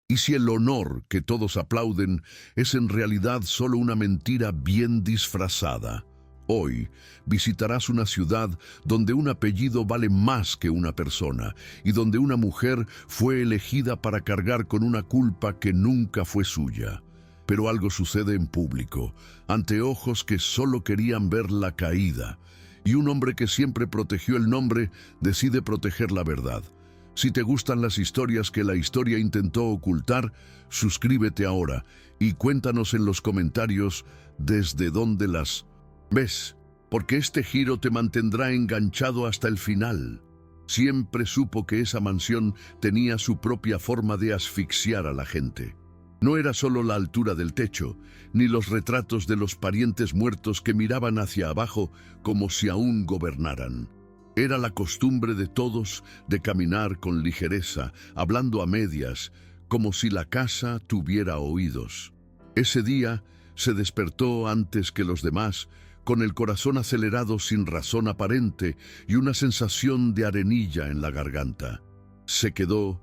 ¿Y si el honor que todos aplauden es en realidad solo una mentira bien disfrazada? Hoy visitarás una ciudad donde un apellido vale más que una persona y donde una mujer fue elegida para cargar con una culpa que nunca fue suya. Pero algo sucede en público, ante ojos que solo querían ver la caída, y un hombre que siempre protegió el nombre decide proteger la verdad. Si te gustan las historias que la historia intentó ocultar, suscríbete ahora y cuéntanos en los comentarios desde dónde las ves, porque este giro te mantendrá enganchado hasta el final. Siempre supo que esa mansión tenía su propia forma de asfixiar a la gente. No era solo la altura del techo, ni los retratos de los parientes muertos que miraban hacia abajo como si aún gobernaran. Era la costumbre de todos de caminar con ligereza, hablando a medias, como si la casa tuviera oídos. Ese día se despertó antes que los demás, con el corazón acelerado sin razón aparente y una sensación de arenilla en la garganta. Se quedó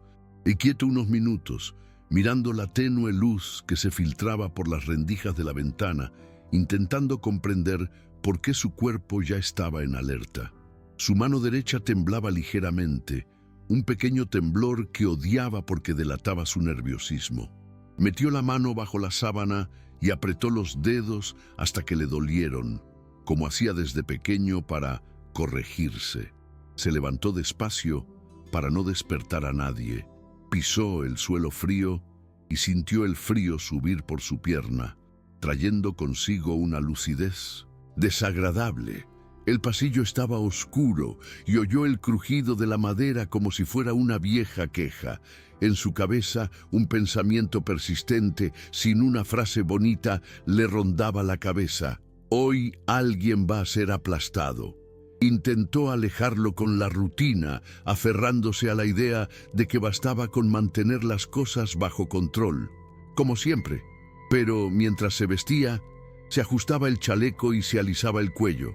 quieto unos minutos, mirando la tenue luz que se filtraba por las rendijas de la ventana, intentando comprender por qué su cuerpo ya estaba en alerta. Su mano derecha temblaba ligeramente, un pequeño temblor que odiaba porque delataba su nerviosismo. Metió la mano bajo la sábana y apretó los dedos hasta que le dolieron, como hacía desde pequeño para corregirse. Se levantó despacio para no despertar a nadie. Pisó el suelo frío y sintió el frío subir por su pierna, trayendo consigo una lucidez desagradable. El pasillo estaba oscuro y oyó el crujido de la madera como si fuera una vieja queja. En su cabeza, un pensamiento persistente, sin una frase bonita, le rondaba la cabeza. Hoy alguien va a ser aplastado. Intentó alejarlo con la rutina, aferrándose a la idea de que bastaba con mantener las cosas bajo control, como siempre. Pero mientras se vestía, se ajustaba el chaleco y se alisaba el cuello.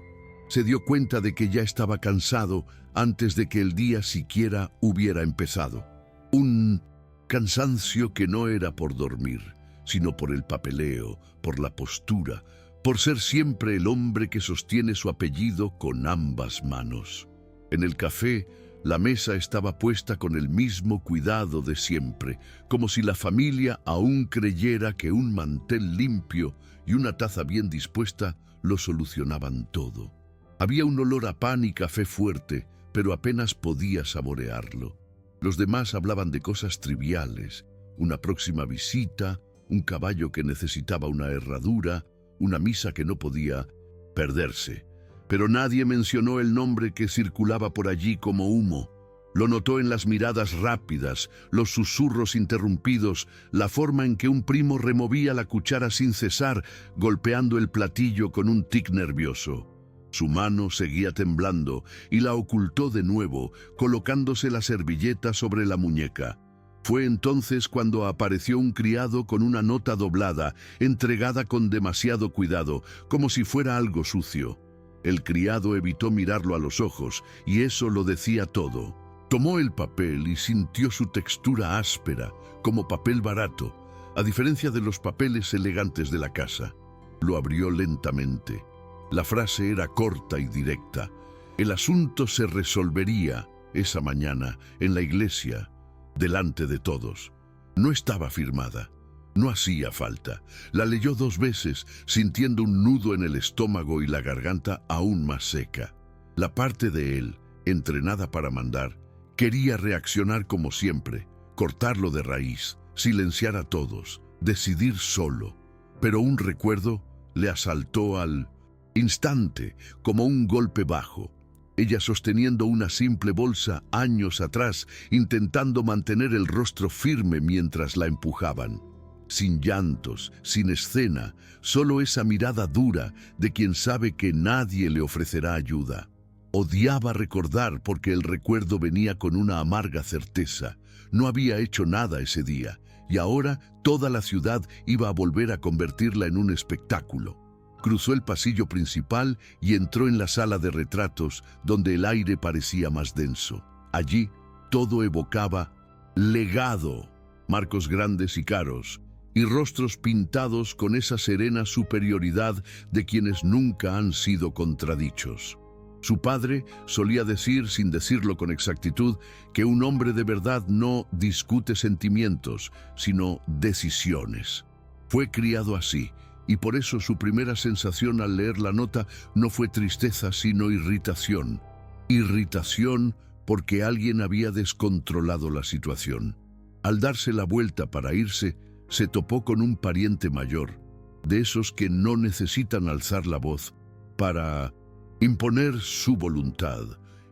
Se dio cuenta de que ya estaba cansado antes de que el día siquiera hubiera empezado. Un cansancio que no era por dormir, sino por el papeleo, por la postura, por ser siempre el hombre que sostiene su apellido con ambas manos. En el café, la mesa estaba puesta con el mismo cuidado de siempre, como si la familia aún creyera que un mantel limpio y una taza bien dispuesta lo solucionaban todo. Había un olor a pan y café fuerte, pero apenas podía saborearlo. Los demás hablaban de cosas triviales, una próxima visita, un caballo que necesitaba una herradura, una misa que no podía perderse. Pero nadie mencionó el nombre que circulaba por allí como humo. Lo notó en las miradas rápidas, los susurros interrumpidos, la forma en que un primo removía la cuchara sin cesar, golpeando el platillo con un tic nervioso. Su mano seguía temblando y la ocultó de nuevo, colocándose la servilleta sobre la muñeca. Fue entonces cuando apareció un criado con una nota doblada, entregada con demasiado cuidado, como si fuera algo sucio. El criado evitó mirarlo a los ojos, y eso lo decía todo. Tomó el papel y sintió su textura áspera, como papel barato, a diferencia de los papeles elegantes de la casa. Lo abrió lentamente. La frase era corta y directa. El asunto se resolvería esa mañana en la iglesia, delante de todos. No estaba firmada. No hacía falta. La leyó 2 veces, sintiendo un nudo en el estómago y la garganta aún más seca. La parte de él, entrenada para mandar, quería reaccionar como siempre, cortarlo de raíz, silenciar a todos, decidir solo. Pero un recuerdo le asaltó al instante, como un golpe bajo. Ella sosteniendo una simple bolsa años atrás, intentando mantener el rostro firme mientras la empujaban. Sin llantos, sin escena, solo esa mirada dura de quien sabe que nadie le ofrecerá ayuda. Odiaba recordar porque el recuerdo venía con una amarga certeza. No había hecho nada ese día, y ahora toda la ciudad iba a volver a convertirla en un espectáculo. Cruzó el pasillo principal y entró en la sala de retratos, donde el aire parecía más denso. Allí todo evocaba legado, marcos grandes y caros, y rostros pintados con esa serena superioridad de quienes nunca han sido contradichos. Su padre solía decir, sin decirlo con exactitud, que un hombre de verdad no discute sentimientos, sino decisiones. Fue criado así, y por eso su primera sensación al leer la nota no fue tristeza, sino irritación. Irritación porque alguien había descontrolado la situación. Al darse la vuelta para irse, se topó con un pariente mayor, de esos que no necesitan alzar la voz para imponer su voluntad.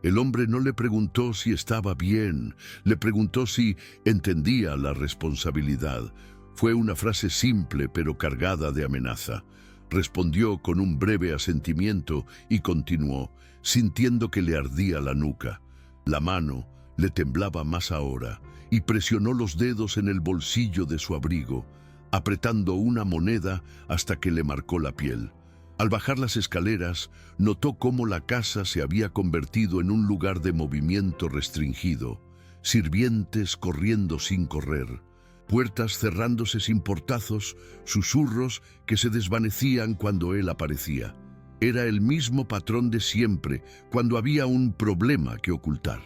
El hombre no le preguntó si estaba bien, le preguntó si entendía la responsabilidad. Fue una frase simple pero cargada de amenaza. Respondió con un breve asentimiento y continuó, sintiendo que le ardía la nuca. La mano le temblaba más ahora y presionó los dedos en el bolsillo de su abrigo, apretando una moneda hasta que le marcó la piel. Al bajar las escaleras, notó cómo la casa se había convertido en un lugar de movimiento restringido, sirvientes corriendo sin correr, puertas cerrándose sin portazos, susurros que se desvanecían cuando él aparecía. Era el mismo patrón de siempre cuando había un problema que ocultar.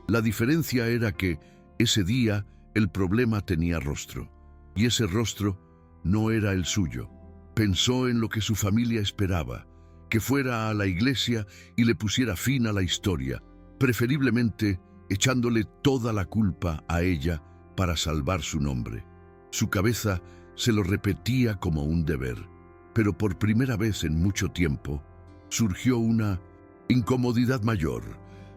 La diferencia era que, ese día, el problema tenía rostro, y ese rostro no era el suyo. Pensó en lo que su familia esperaba, que fuera a la iglesia y le pusiera fin a la historia, preferiblemente echándole toda la culpa a ella para salvar su nombre. Su cabeza se lo repetía como un deber, pero por primera vez en mucho tiempo surgió una incomodidad mayor.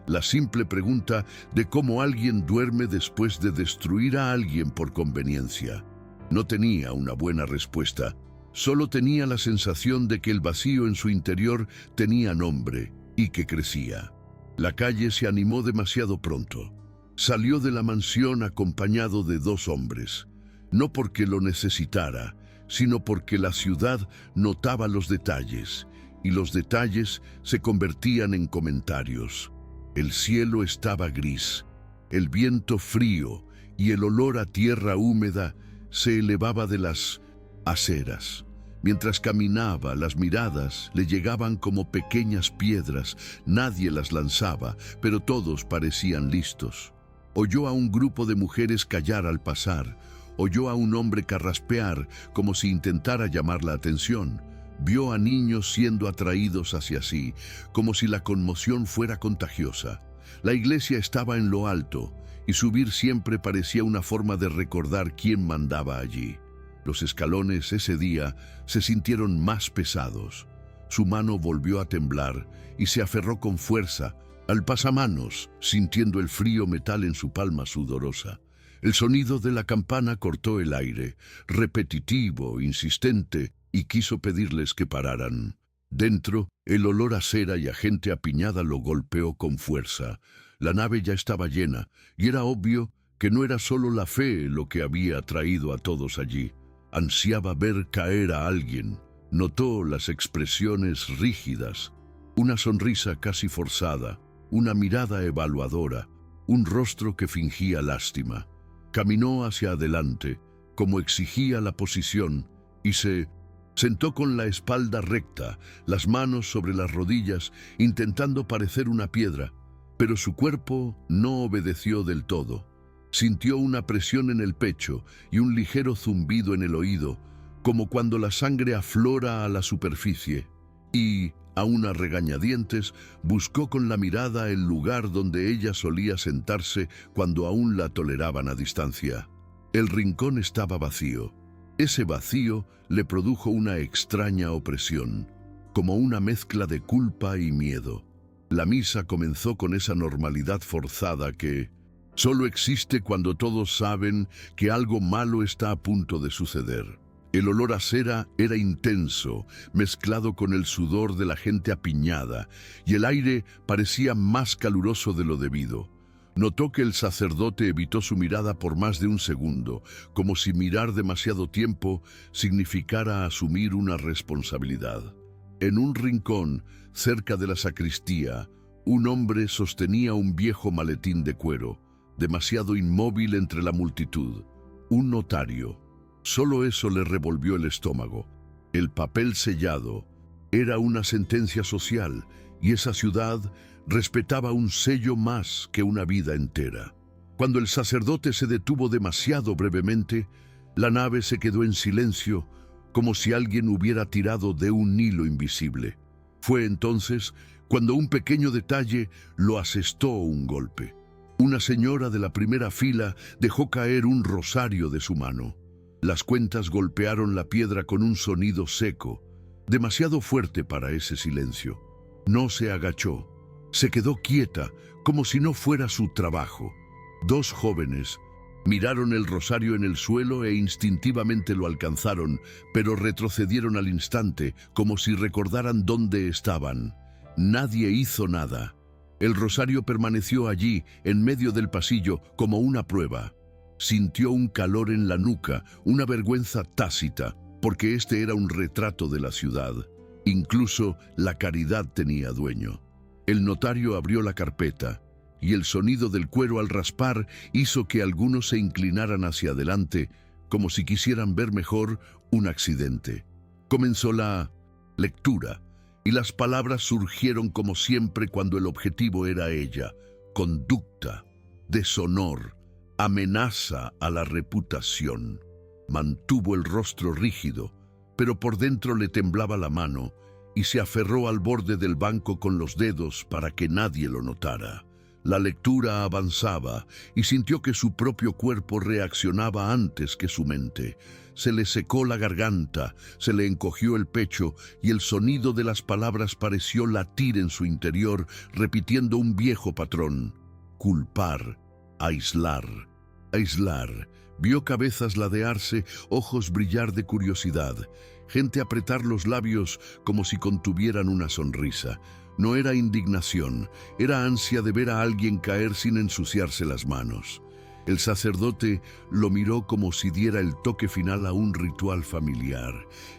La simple pregunta de cómo alguien duerme después de destruir a alguien por conveniencia. No tenía una buena respuesta, solo tenía la sensación de que el vacío en su interior tenía nombre y que crecía. La calle se animó demasiado pronto. Salió de la mansión acompañado de 2 hombres, no porque lo necesitara, sino porque la ciudad notaba los detalles, y los detalles se convertían en comentarios. El cielo estaba gris, el viento frío y el olor a tierra húmeda se elevaba de las aceras. Mientras caminaba, las miradas le llegaban como pequeñas piedras. Nadie las lanzaba, pero todos parecían listos. Oyó a un grupo de mujeres callar al pasar. Oyó a un hombre carraspear como si intentara llamar la atención. Vio a niños siendo atraídos hacia sí, como si la conmoción fuera contagiosa. La iglesia estaba en lo alto, y subir siempre parecía una forma de recordar quién mandaba allí. Los escalones ese día se sintieron más pesados. Su mano volvió a temblar y se aferró con fuerza al pasamanos, sintiendo el frío metal en su palma sudorosa. El sonido de la campana cortó el aire, repetitivo, insistente, y quiso pedirles que pararan. Dentro, el olor a cera y a gente apiñada lo golpeó con fuerza. La nave ya estaba llena, y era obvio que no era solo la fe lo que había traído a todos allí. Ansiaba ver caer a alguien. Notó las expresiones rígidas, una sonrisa casi forzada, una mirada evaluadora, un rostro que fingía lástima. Caminó hacia adelante, como exigía la posición, y se sentó con la espalda recta, las manos sobre las rodillas, intentando parecer una piedra, pero su cuerpo no obedeció del todo. Sintió una presión en el pecho y un ligero zumbido en el oído, como cuando la sangre aflora a la superficie, y, a una regañadientes, buscó con la mirada el lugar donde ella solía sentarse cuando aún la toleraban a distancia. El rincón estaba vacío. Ese vacío le produjo una extraña opresión, como una mezcla de culpa y miedo. La misa comenzó con esa normalidad forzada que solo existe cuando todos saben que algo malo está a punto de suceder. El olor a cera era intenso, mezclado con el sudor de la gente apiñada, y el aire parecía más caluroso de lo debido. Notó que el sacerdote evitó su mirada por más de un segundo, como si mirar demasiado tiempo significara asumir una responsabilidad. En un rincón, cerca de la sacristía, un hombre sostenía un viejo maletín de cuero, demasiado inmóvil entre la multitud. Un notario. Solo eso le revolvió el estómago. El papel sellado era una sentencia social y esa ciudad respetaba un sello más que una vida entera. Cuando el sacerdote se detuvo demasiado brevemente, la nave se quedó en silencio, como si alguien hubiera tirado de un hilo invisible. Fue entonces cuando un pequeño detalle lo asestó un golpe. Una señora de la primera fila dejó caer un rosario de su mano. Las cuentas golpearon la piedra con un sonido seco, demasiado fuerte para ese silencio. No se agachó, se quedó quieta, como si no fuera su trabajo. Dos jóvenes miraron el rosario en el suelo e instintivamente lo alcanzaron, pero retrocedieron al instante, como si recordaran dónde estaban. Nadie hizo nada. El rosario permaneció allí, en medio del pasillo, como una prueba. Sintió un calor en la nuca, una vergüenza tácita, porque este era un retrato de la ciudad. Incluso la caridad tenía dueño. El notario abrió la carpeta, y el sonido del cuero al raspar hizo que algunos se inclinaran hacia adelante, como si quisieran ver mejor un accidente. Comenzó la lectura, y las palabras surgieron como siempre cuando el objetivo era ella: conducta, deshonor, amenaza a la reputación. Mantuvo el rostro rígido, pero por dentro le temblaba la mano, y se aferró al borde del banco con los dedos para que nadie lo notara. La lectura avanzaba y sintió que su propio cuerpo reaccionaba antes que su mente. Se le secó la garganta, se le encogió el pecho y el sonido de las palabras pareció latir en su interior, repitiendo un viejo patrón: culpar, aislar, aislar. Vio cabezas ladearse, ojos brillar de curiosidad, gente apretar los labios como si contuvieran una sonrisa. No era indignación, era ansia de ver a alguien caer sin ensuciarse las manos. El sacerdote lo miró como si diera el toque final a un ritual familiar,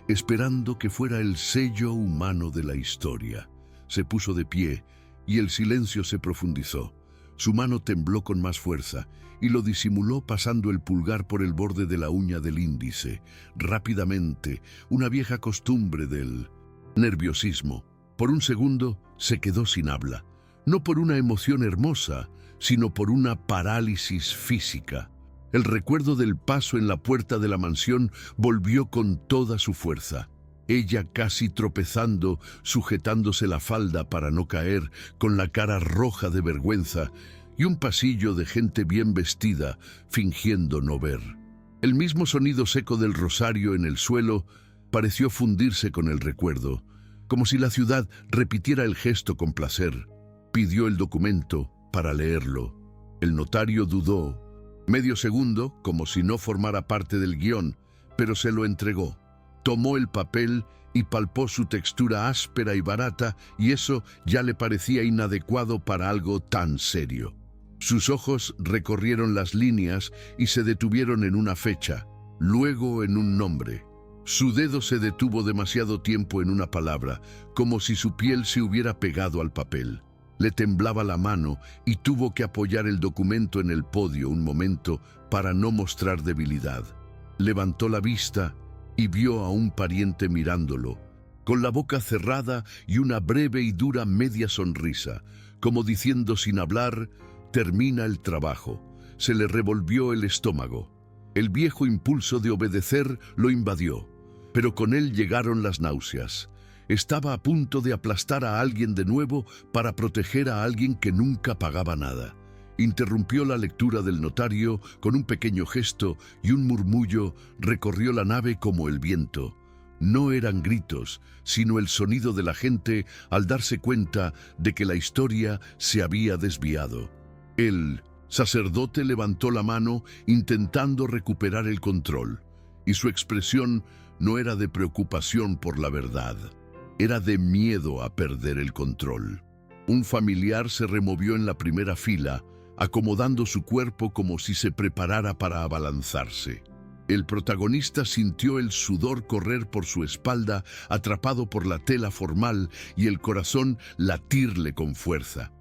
esperando que fuera el sello humano de la historia. Se puso de pie y el silencio se profundizó. Su mano tembló con más fuerza y lo disimuló pasando el pulgar por el borde de la uña del índice. Rápidamente, una vieja costumbre del nerviosismo. Por un segundo se quedó sin habla, no por una emoción hermosa, sino por una parálisis física. El recuerdo del paso en la puerta de la mansión volvió con toda su fuerza. Ella casi tropezando, sujetándose la falda para no caer, con la cara roja de vergüenza, y un pasillo de gente bien vestida, fingiendo no ver. El mismo sonido seco del rosario en el suelo pareció fundirse con el recuerdo, como si la ciudad repitiera el gesto con placer. Pidió el documento para leerlo. El notario dudó, medio segundo, como si no formara parte del guión, pero se lo entregó. Tomó el papel y palpó su textura áspera y barata, y eso ya le parecía inadecuado para algo tan serio. Sus ojos recorrieron las líneas y se detuvieron en una fecha, luego en un nombre. Su dedo se detuvo demasiado tiempo en una palabra, como si su piel se hubiera pegado al papel. Le temblaba la mano y tuvo que apoyar el documento en el podio un momento para no mostrar debilidad. Levantó la vista y vio a un pariente mirándolo, con la boca cerrada y una breve y dura media sonrisa, como diciendo sin hablar: termina el trabajo. Se le revolvió el estómago. El viejo impulso de obedecer lo invadió, pero con él llegaron las náuseas. Estaba a punto de aplastar a alguien de nuevo para proteger a alguien que nunca pagaba nada. Interrumpió la lectura del notario con un pequeño gesto y un murmullo recorrió la nave como el viento. No eran gritos, sino el sonido de la gente al darse cuenta de que la historia se había desviado. El sacerdote levantó la mano intentando recuperar el control, y su expresión no era de preocupación por la verdad, era de miedo a perder el control. Un familiar se removió en la primera fila, acomodando su cuerpo como si se preparara para abalanzarse. El protagonista sintió el sudor correr por su espalda, atrapado por la tela formal, y el corazón latirle con fuerza.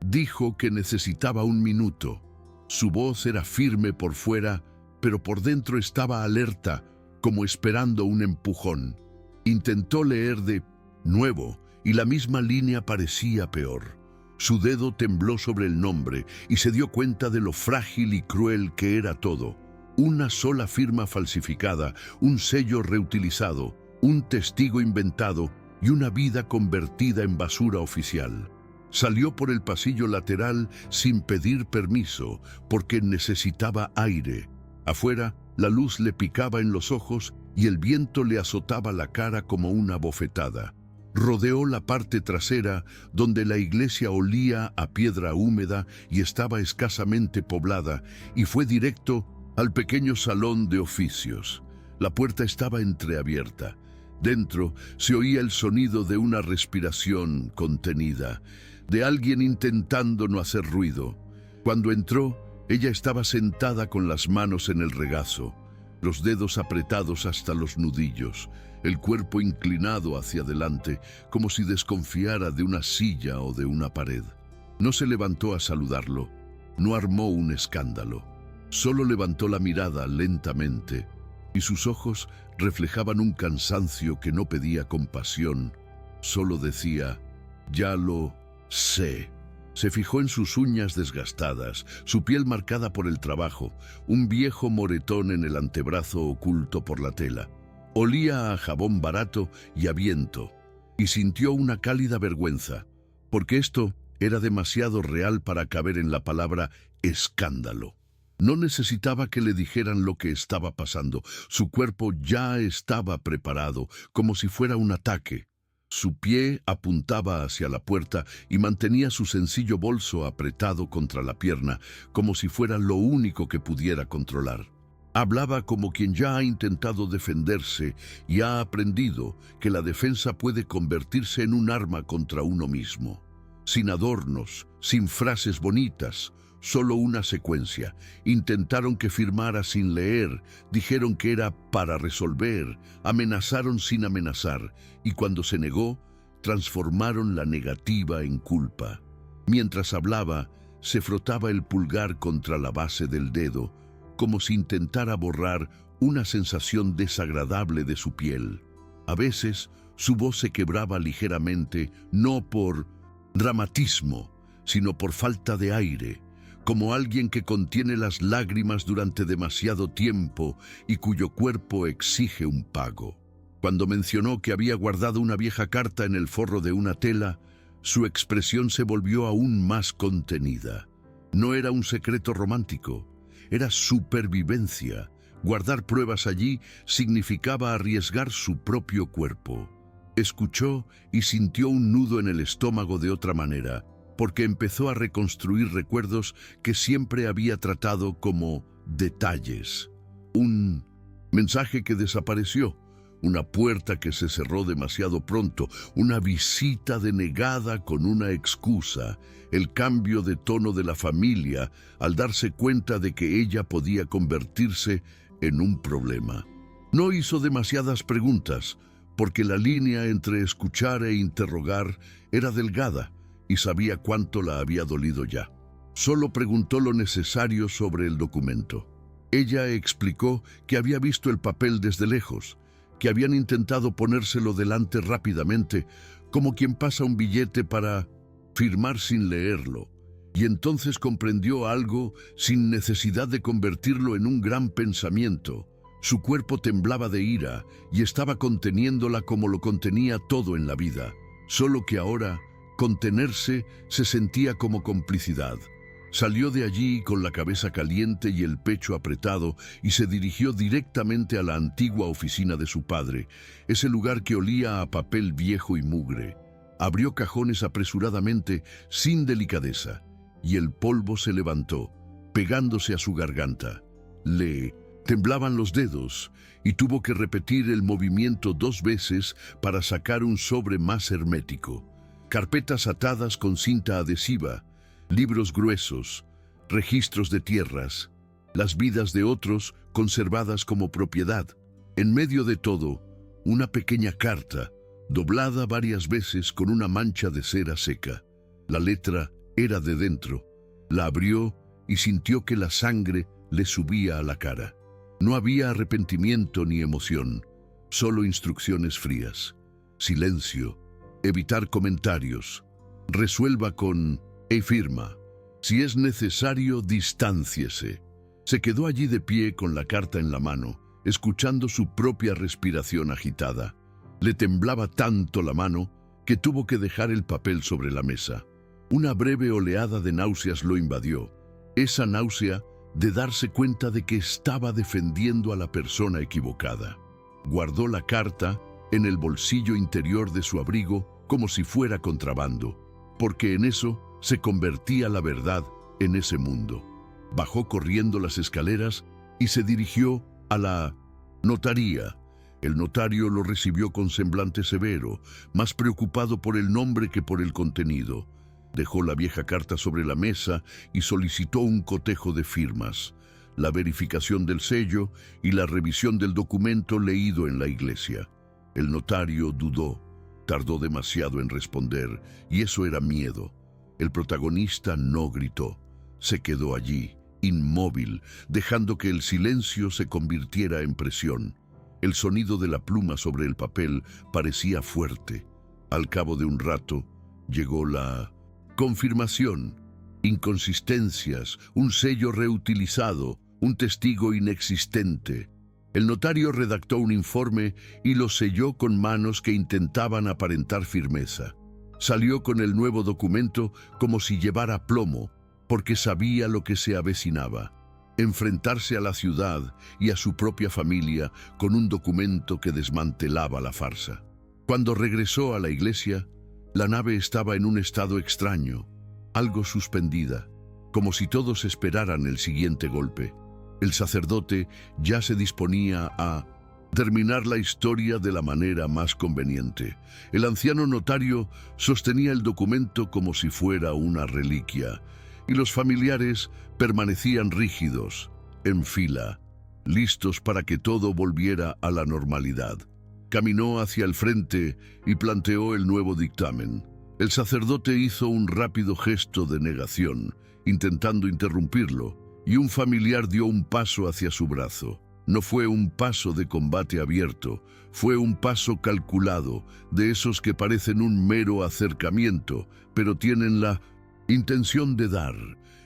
Dijo que necesitaba un minuto. Su voz era firme por fuera, pero por dentro estaba alerta, como esperando un empujón. Intentó leer de nuevo y la misma línea parecía peor. Su dedo tembló sobre el nombre y se dio cuenta de lo frágil y cruel que era todo. Una sola firma falsificada, un sello reutilizado, un testigo inventado y una vida convertida en basura oficial. Salió por el pasillo lateral sin pedir permiso, porque necesitaba aire. Afuera, la luz le picaba en los ojos y el viento le azotaba la cara como una bofetada. Rodeó la parte trasera, donde la iglesia olía a piedra húmeda y estaba escasamente poblada, y fue directo al pequeño salón de oficios. La puerta estaba entreabierta. Dentro se oía el sonido de una respiración contenida, de alguien intentando no hacer ruido. Cuando entró, ella estaba sentada con las manos en el regazo, los dedos apretados hasta los nudillos, el cuerpo inclinado hacia adelante, como si desconfiara de una silla o de una pared. No se levantó a saludarlo, no armó un escándalo. Solo levantó la mirada lentamente, y sus ojos reflejaban un cansancio que no pedía compasión. Solo decía, «Ya lo sé». Se fijó en sus uñas desgastadas, su piel marcada por el trabajo, un viejo moretón en el antebrazo oculto por la tela. Olía a jabón barato y a viento, y sintió una cálida vergüenza, porque esto era demasiado real para caber en la palabra escándalo. No necesitaba que le dijeran lo que estaba pasando. Su cuerpo ya estaba preparado, como si fuera un ataque. Su pie apuntaba hacia la puerta y mantenía su sencillo bolso apretado contra la pierna, como si fuera lo único que pudiera controlar. Hablaba como quien ya ha intentado defenderse y ha aprendido que la defensa puede convertirse en un arma contra uno mismo. Sin adornos, sin frases bonitas, solo una secuencia. Intentaron que firmara sin leer, dijeron que era para resolver, amenazaron sin amenazar, y cuando se negó, transformaron la negativa en culpa. Mientras hablaba, se frotaba el pulgar contra la base del dedo, como si intentara borrar una sensación desagradable de su piel. A veces, su voz se quebraba ligeramente, no por dramatismo, sino por falta de aire, como alguien que contiene las lágrimas durante demasiado tiempo y cuyo cuerpo exige un pago. Cuando mencionó que había guardado una vieja carta en el forro de una tela, su expresión se volvió aún más contenida. No era un secreto romántico, era supervivencia. Guardar pruebas allí significaba arriesgar su propio cuerpo. Escuchó y sintió un nudo en el estómago de otra manera, porque empezó a reconstruir recuerdos que siempre había tratado como detalles. Un mensaje que desapareció, una puerta que se cerró demasiado pronto, una visita denegada con una excusa, el cambio de tono de la familia al darse cuenta de que ella podía convertirse en un problema. No hizo demasiadas preguntas, porque la línea entre escuchar e interrogar era delgada, y sabía cuánto la había dolido ya. Solo preguntó lo necesario sobre el documento. Ella explicó que había visto el papel desde lejos, que habían intentado ponérselo delante rápidamente, como quien pasa un billete para firmar sin leerlo, y entonces comprendió algo sin necesidad de convertirlo en un gran pensamiento. Su cuerpo temblaba de ira y estaba conteniéndola como lo contenía todo en la vida, solo que ahora contenerse se sentía como complicidad. Salió de allí con la cabeza caliente y el pecho apretado y se dirigió directamente a la antigua oficina de su padre, ese lugar que olía a papel viejo y mugre. Abrió cajones apresuradamente, sin delicadeza, y el polvo se levantó, pegándose a su garganta. Le temblaban los dedos y tuvo que repetir el movimiento 2 veces para sacar un sobre más hermético. Carpetas atadas con cinta adhesiva, libros gruesos, registros de tierras, las vidas de otros conservadas como propiedad. En medio de todo, una pequeña carta, doblada varias veces con una mancha de cera seca. La letra era de dentro. La abrió y sintió que la sangre le subía a la cara. No había arrepentimiento ni emoción, solo instrucciones frías. Silencio, evitar comentarios, resuelva con «e firma». Si es necesario, distánciese. Se quedó allí de pie con la carta en la mano, escuchando su propia respiración agitada. Le temblaba tanto la mano que tuvo que dejar el papel sobre la mesa. Una breve oleada de náuseas lo invadió. Esa náusea de darse cuenta de que estaba defendiendo a la persona equivocada. Guardó la carta en el bolsillo interior de su abrigo como si fuera contrabando, porque en eso se convertía la verdad en ese mundo. Bajó corriendo las escaleras y se dirigió a la notaría. El notario lo recibió con semblante severo, más preocupado por el nombre que por el contenido. Dejó la vieja carta sobre la mesa y solicitó un cotejo de firmas, la verificación del sello y la revisión del documento leído en la iglesia. El notario dudó, tardó demasiado en responder, y eso era miedo. El protagonista no gritó, se quedó allí, inmóvil, dejando que el silencio se convirtiera en presión. El sonido de la pluma sobre el papel parecía fuerte. Al cabo de un rato, llegó la confirmación. Inconsistencias, un sello reutilizado, un testigo inexistente. El notario redactó un informe y lo selló con manos que intentaban aparentar firmeza. Salió con el nuevo documento como si llevara plomo, porque sabía lo que se avecinaba. Enfrentarse a la ciudad y a su propia familia con un documento que desmantelaba la farsa. Cuando regresó a la iglesia, la nave estaba en un estado extraño, algo suspendida, como si todos esperaran el siguiente golpe. El sacerdote ya se disponía a terminar la historia de la manera más conveniente. El anciano notario sostenía el documento como si fuera una reliquia, y los familiares permanecían rígidos, en fila, listos para que todo volviera a la normalidad. Caminó hacia el frente y planteó el nuevo dictamen. El sacerdote hizo un rápido gesto de negación, intentando interrumpirlo, y un familiar dio un paso hacia su brazo. No fue un paso de combate abierto, fue un paso calculado, de esos que parecen un mero acercamiento, pero tienen la intención de dar.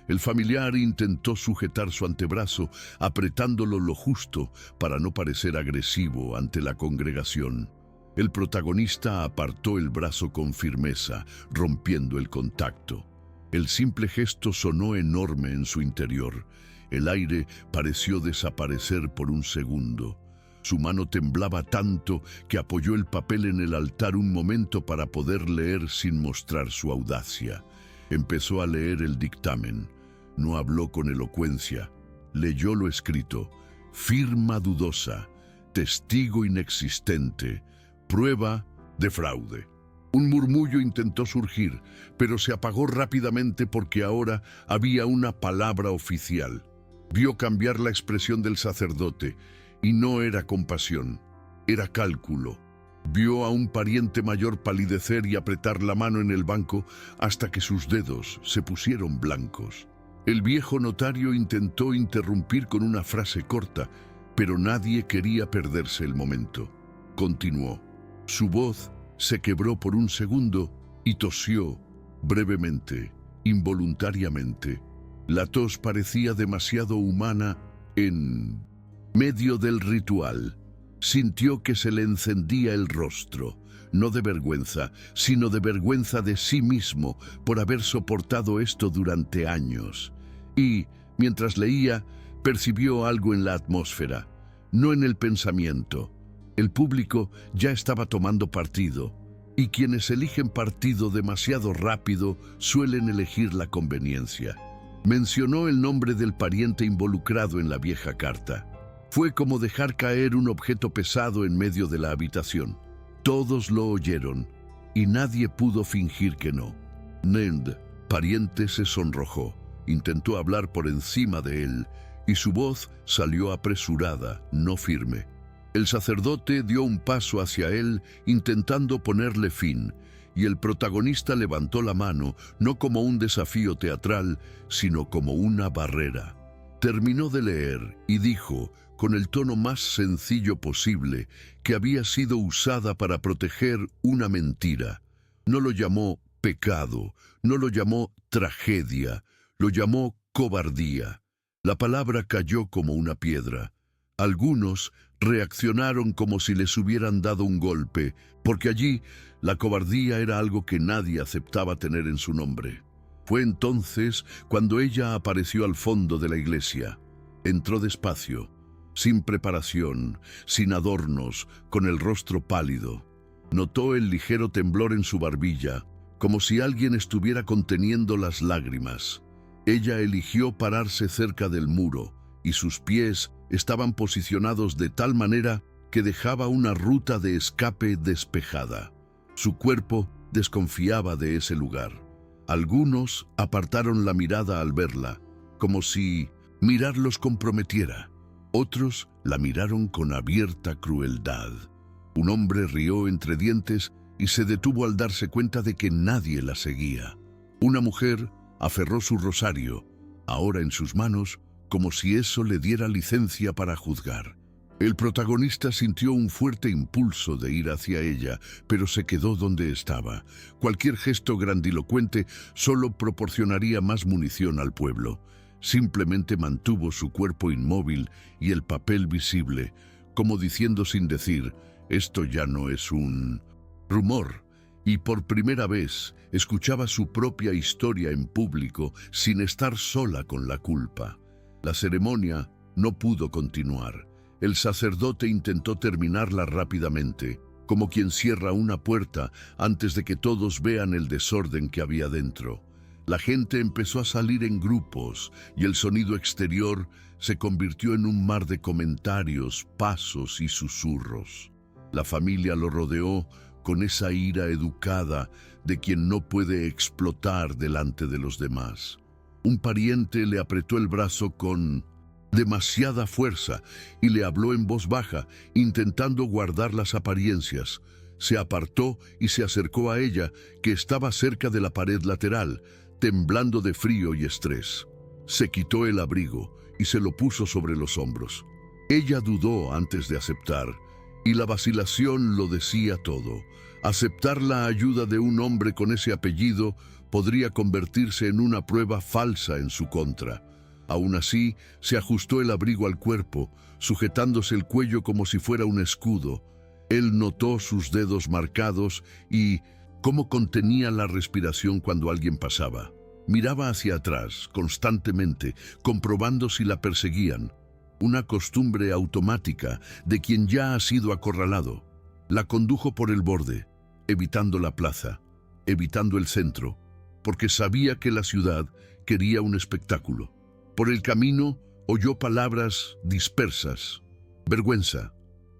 El familiar intentó sujetar su antebrazo, apretándolo lo justo para no parecer agresivo ante la congregación. El protagonista apartó el brazo con firmeza, rompiendo el contacto. El simple gesto sonó enorme en su interior. El aire pareció desaparecer por un segundo. Su mano temblaba tanto que apoyó el papel en el altar un momento para poder leer sin mostrar su audacia. Empezó a leer el dictamen. No habló con elocuencia. Leyó lo escrito. Firma dudosa, testigo inexistente, prueba de fraude. Un murmullo intentó surgir, pero se apagó rápidamente porque ahora había una palabra oficial. Vio cambiar la expresión del sacerdote, y no era compasión, era cálculo. Vio a un pariente mayor palidecer y apretar la mano en el banco hasta que sus dedos se pusieron blancos. El viejo notario intentó interrumpir con una frase corta, pero nadie quería perderse el momento. Continuó. Su voz se quebró por un segundo y tosió brevemente, involuntariamente. La tos parecía demasiado humana en medio del ritual. Sintió que se le encendía el rostro, no de vergüenza, sino de vergüenza de sí mismo por haber soportado esto durante años. Y, mientras leía, percibió algo en la atmósfera, no en el pensamiento. El público ya estaba tomando partido, y quienes eligen partido demasiado rápido suelen elegir la conveniencia. Mencionó el nombre del pariente involucrado en la vieja carta. Fue como dejar caer un objeto pesado en medio de la habitación. Todos lo oyeron, y nadie pudo fingir que no. Ned, pariente, se sonrojó. Intentó hablar por encima de él, y su voz salió apresurada, no firme. El sacerdote dio un paso hacia él, intentando ponerle fin, y el protagonista levantó la mano, no como un desafío teatral, sino como una barrera. Terminó de leer y dijo, con el tono más sencillo posible, que había sido usada para proteger una mentira. No lo llamó pecado, no lo llamó tragedia, lo llamó cobardía. La palabra cayó como una piedra. Algunos reaccionaron como si les hubieran dado un golpe, porque allí la cobardía era algo que nadie aceptaba tener en su nombre. Fue entonces cuando ella apareció al fondo de la iglesia. Entró despacio, sin preparación, sin adornos, con el rostro pálido. Notó el ligero temblor en su barbilla, como si alguien estuviera conteniendo las lágrimas. Ella eligió pararse cerca del muro, y sus pies estaban posicionados de tal manera que dejaba una ruta de escape despejada. Su cuerpo desconfiaba de ese lugar. Algunos apartaron la mirada al verla, como si mirar los comprometiera. Otros la miraron con abierta crueldad. Un hombre rió entre dientes y se detuvo al darse cuenta de que nadie la seguía. Una mujer aferró su rosario, ahora en sus manos, como si eso le diera licencia para juzgar. El protagonista sintió un fuerte impulso de ir hacia ella, pero se quedó donde estaba. Cualquier gesto grandilocuente solo proporcionaría más munición al pueblo. Simplemente mantuvo su cuerpo inmóvil y el papel visible, como diciendo sin decir, esto ya no es un rumor. Y por primera vez escuchaba su propia historia en público sin estar sola con la culpa. La ceremonia no pudo continuar. El sacerdote intentó terminarla rápidamente, como quien cierra una puerta antes de que todos vean el desorden que había dentro. La gente empezó a salir en grupos y el sonido exterior se convirtió en un mar de comentarios, pasos y susurros. La familia lo rodeó con esa ira educada de quien no puede explotar delante de los demás. Un pariente le apretó el brazo con demasiada fuerza y le habló en voz baja, intentando guardar las apariencias. Se apartó y se acercó a ella, que estaba cerca de la pared lateral, temblando de frío y estrés. Se quitó el abrigo y se lo puso sobre los hombros. Ella dudó antes de aceptar, y la vacilación lo decía todo. Aceptar la ayuda de un hombre con ese apellido podría convertirse en una prueba falsa en su contra. Aún así, se ajustó el abrigo al cuerpo, sujetándose el cuello como si fuera un escudo. Él notó sus dedos marcados y cómo contenía la respiración cuando alguien pasaba. Miraba hacia atrás, constantemente, comprobando si la perseguían. Una costumbre automática de quien ya ha sido acorralado. La condujo por el borde, evitando la plaza, evitando el centro, porque sabía que la ciudad quería un espectáculo. Por el camino oyó palabras dispersas: vergüenza,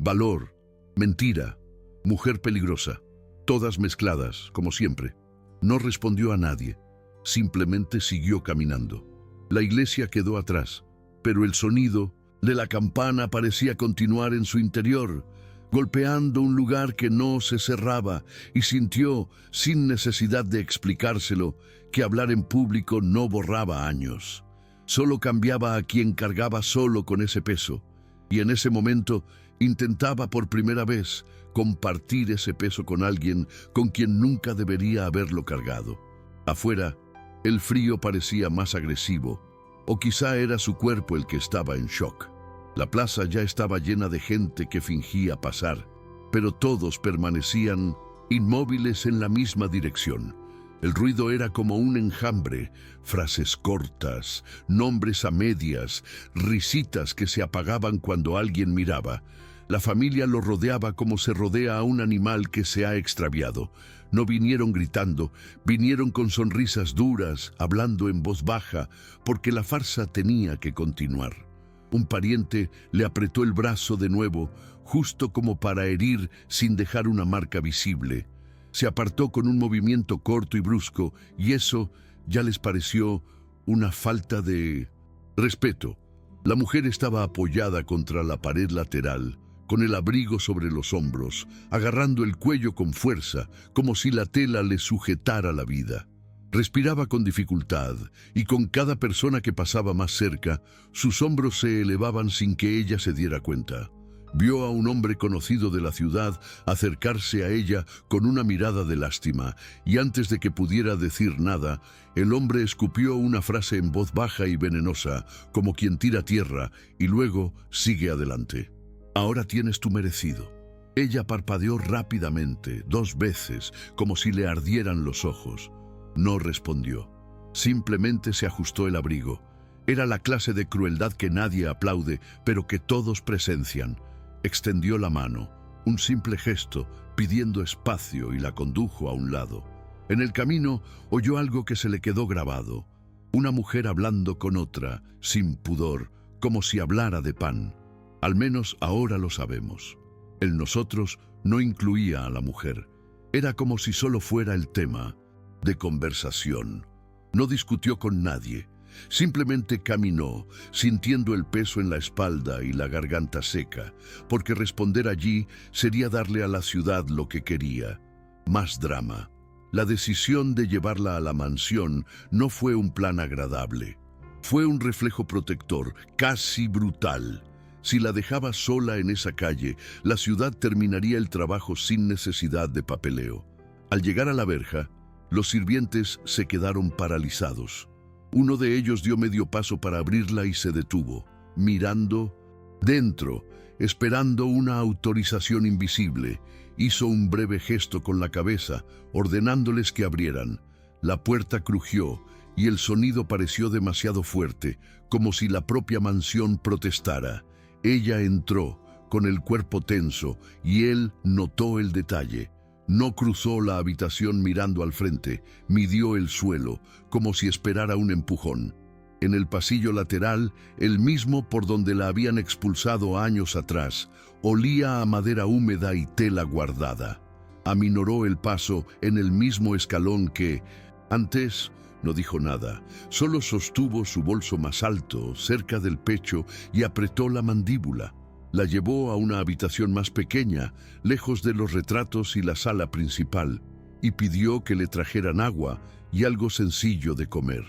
valor, mentira, mujer peligrosa, todas mezcladas, como siempre. No respondió a nadie, simplemente siguió caminando. La iglesia quedó atrás, pero el sonido de la campana parecía continuar en su interior, golpeando un lugar que no se cerraba, y sintió, sin necesidad de explicárselo, que hablar en público no borraba años. Solo cambiaba a quien cargaba solo con ese peso, y en ese momento intentaba por primera vez compartir ese peso con alguien con quien nunca debería haberlo cargado. Afuera, el frío parecía más agresivo, o quizá era su cuerpo el que estaba en shock. La plaza ya estaba llena de gente que fingía pasar, pero todos permanecían inmóviles en la misma dirección. El ruido era como un enjambre, frases cortas, nombres a medias, risitas que se apagaban cuando alguien miraba. La familia lo rodeaba como se rodea a un animal que se ha extraviado. No vinieron gritando, vinieron con sonrisas duras, hablando en voz baja, porque la farsa tenía que continuar. Un pariente le apretó el brazo de nuevo, justo como para herir sin dejar una marca visible. Se apartó con un movimiento corto y brusco, y eso ya les pareció una falta de respeto. La mujer estaba apoyada contra la pared lateral, con el abrigo sobre los hombros, agarrando el cuello con fuerza, como si la tela le sujetara la vida. Respiraba con dificultad, y con cada persona que pasaba más cerca, sus hombros se elevaban sin que ella se diera cuenta. Vio a un hombre conocido de la ciudad acercarse a ella con una mirada de lástima, y antes de que pudiera decir nada, el hombre escupió una frase en voz baja y venenosa, como quien tira tierra, y luego sigue adelante. Ahora tienes tu merecido. Ella parpadeó rápidamente, 2 veces, como si le ardieran los ojos. No respondió. Simplemente se ajustó el abrigo. Era la clase de crueldad que nadie aplaude, pero que todos presencian. Extendió la mano, un simple gesto, pidiendo espacio, y la condujo a un lado. En el camino oyó algo que se le quedó grabado. Una mujer hablando con otra, sin pudor, como si hablara de pan. Al menos ahora lo sabemos. El nosotros no incluía a la mujer. Era como si solo fuera el tema de conversación. No discutió con nadie. Simplemente caminó, sintiendo el peso en la espalda y la garganta seca, porque responder allí sería darle a la ciudad lo que quería: más drama. La decisión de llevarla a la mansión no fue un plan agradable. Fue un reflejo protector, casi brutal. Si la dejaba sola en esa calle, la ciudad terminaría el trabajo sin necesidad de papeleo. Al llegar a la verja, los sirvientes se quedaron paralizados. Uno de ellos dio medio paso para abrirla y se detuvo, mirando dentro, esperando una autorización invisible. Hizo un breve gesto con la cabeza, ordenándoles que abrieran. La puerta crujió y el sonido pareció demasiado fuerte, como si la propia mansión protestara. Ella entró, con el cuerpo tenso, y él notó el detalle. No cruzó la habitación mirando al frente, midió el suelo, como si esperara un empujón. En el pasillo lateral, el mismo por donde la habían expulsado años atrás, olía a madera húmeda y tela guardada. Aminoró el paso en el mismo escalón que antes. No dijo nada, solo sostuvo su bolso más alto, cerca del pecho, y apretó la mandíbula. La llevó a una habitación más pequeña, lejos de los retratos y la sala principal, y pidió que le trajeran agua y algo sencillo de comer.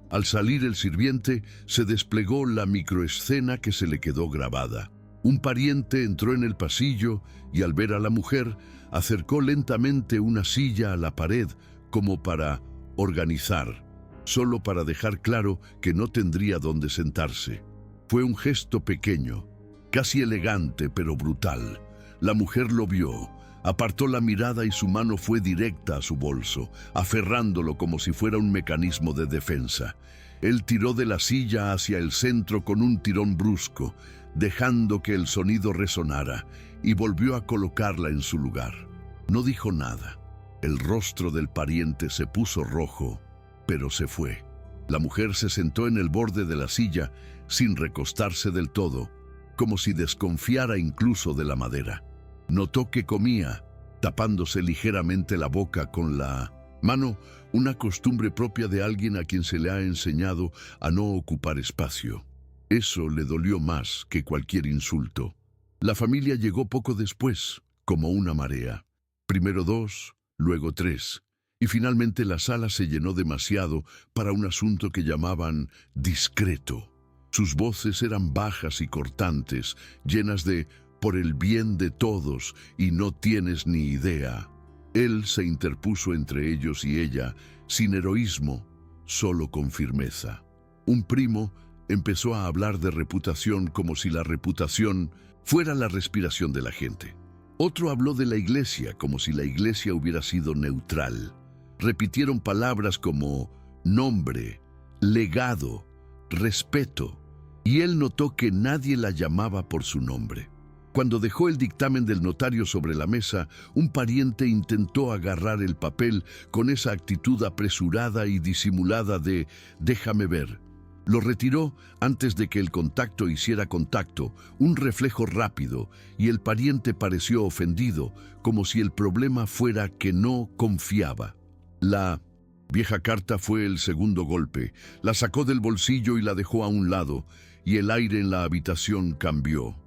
Al salir el sirviente, se desplegó la microescena que se le quedó grabada. Un pariente entró en el pasillo y, al ver a la mujer, acercó lentamente una silla a la pared, como para organizar, solo para dejar claro que no tendría dónde sentarse. Fue un gesto pequeño, casi elegante, pero brutal. La mujer lo vio, apartó la mirada y su mano fue directa a su bolso, aferrándolo como si fuera un mecanismo de defensa. Él tiró de la silla hacia el centro con un tirón brusco, dejando que el sonido resonara, y volvió a colocarla en su lugar. No dijo nada. El rostro del pariente se puso rojo, pero se fue. La mujer se sentó en el borde de la silla, sin recostarse del todo, como si desconfiara incluso de la madera. Notó que comía, tapándose ligeramente la boca con la mano, una costumbre propia de alguien a quien se le ha enseñado a no ocupar espacio. Eso le dolió más que cualquier insulto. La familia llegó poco después, como una marea. Primero 2, luego 3, y finalmente la sala se llenó demasiado para un asunto que llamaban discreto. Sus voces eran bajas y cortantes, llenas de «por el bien de todos» y «no tienes ni idea». Él se interpuso entre ellos y ella, sin heroísmo, solo con firmeza. Un primo empezó a hablar de reputación como si la reputación fuera la respiración de la gente. Otro habló de la iglesia como si la iglesia hubiera sido neutral. Repitieron palabras como nombre, legado, respeto, y él notó que nadie la llamaba por su nombre. Cuando dejó el dictamen del notario sobre la mesa, un pariente intentó agarrar el papel con esa actitud apresurada y disimulada de «déjame ver». Lo retiró antes de que el contacto hiciera contacto, un reflejo rápido, y el pariente pareció ofendido, como si el problema fuera que no confiaba. La vieja carta fue el segundo golpe. La sacó del bolsillo y la dejó a un lado, y el aire en la habitación cambió.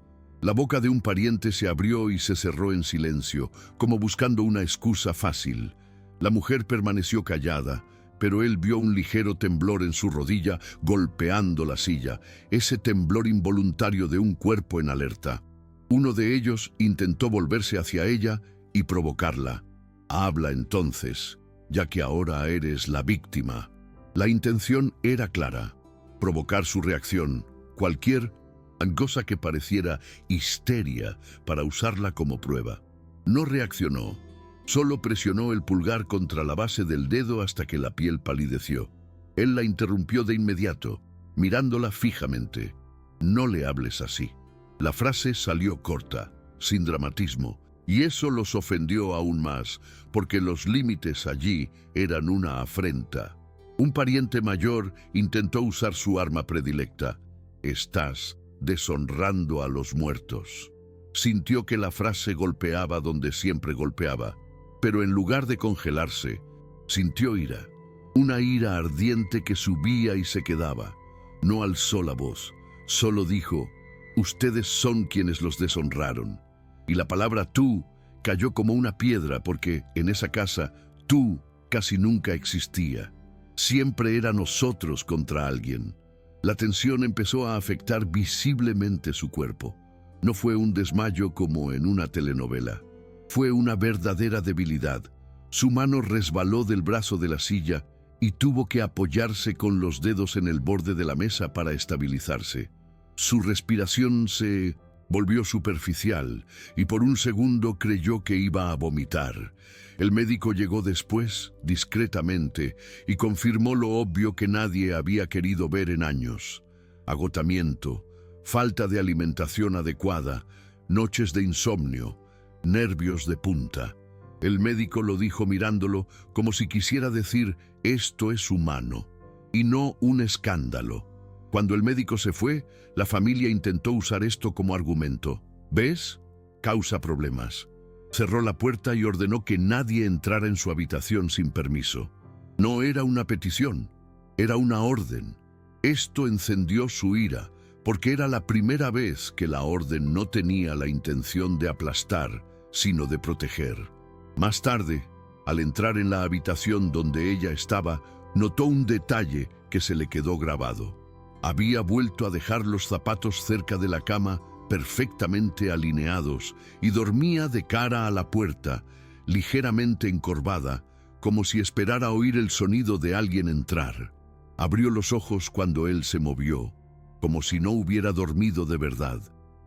La boca de un pariente se abrió y se cerró en silencio, como buscando una excusa fácil. La mujer permaneció callada, pero él vio un ligero temblor en su rodilla golpeando la silla, ese temblor involuntario de un cuerpo en alerta. Uno de ellos intentó volverse hacia ella y provocarla. Habla entonces, ya que ahora eres la víctima. La intención era clara, provocar su reacción, cualquier cosa que pareciera histeria para usarla como prueba. No reaccionó, solo presionó el pulgar contra la base del dedo hasta que la piel palideció. Él la interrumpió de inmediato, mirándola fijamente. No le hables así. La frase salió corta, sin dramatismo, y eso los ofendió aún más, porque los límites allí eran una afrenta. Un pariente mayor intentó usar su arma predilecta. Estás deshonrando a los muertos. Sintió que la frase golpeaba donde siempre golpeaba, pero en lugar de congelarse, sintió ira. Una ira ardiente que subía y se quedaba. No alzó la voz, solo dijo: ustedes son quienes los deshonraron. Y la palabra tú cayó como una piedra porque en esa casa tú casi nunca existía. Siempre era nosotros contra alguien. La tensión empezó a afectar visiblemente su cuerpo. No fue un desmayo como en una telenovela. Fue una verdadera debilidad. Su mano resbaló del brazo de la silla y tuvo que apoyarse con los dedos en el borde de la mesa para estabilizarse. Su respiración se volvió superficial y por un segundo creyó que iba a vomitar. El médico llegó después, discretamente, y confirmó lo obvio que nadie había querido ver en años: agotamiento, falta de alimentación adecuada, noches de insomnio, nervios de punta. El médico lo dijo mirándolo como si quisiera decir: esto es humano, y no un escándalo. Cuando el médico se fue, la familia intentó usar esto como argumento. ¿Ves? Causa problemas. Cerró la puerta y ordenó que nadie entrara en su habitación sin permiso. No era una petición, era una orden. Esto encendió su ira, porque era la primera vez que la orden no tenía la intención de aplastar, sino de proteger. Más tarde, al entrar en la habitación donde ella estaba, notó un detalle que se le quedó grabado. Había vuelto a dejar los zapatos cerca de la cama, perfectamente alineados, y dormía de cara a la puerta, ligeramente encorvada, como si esperara oír el sonido de alguien entrar. Abrió los ojos cuando él se movió, como si no hubiera dormido de verdad.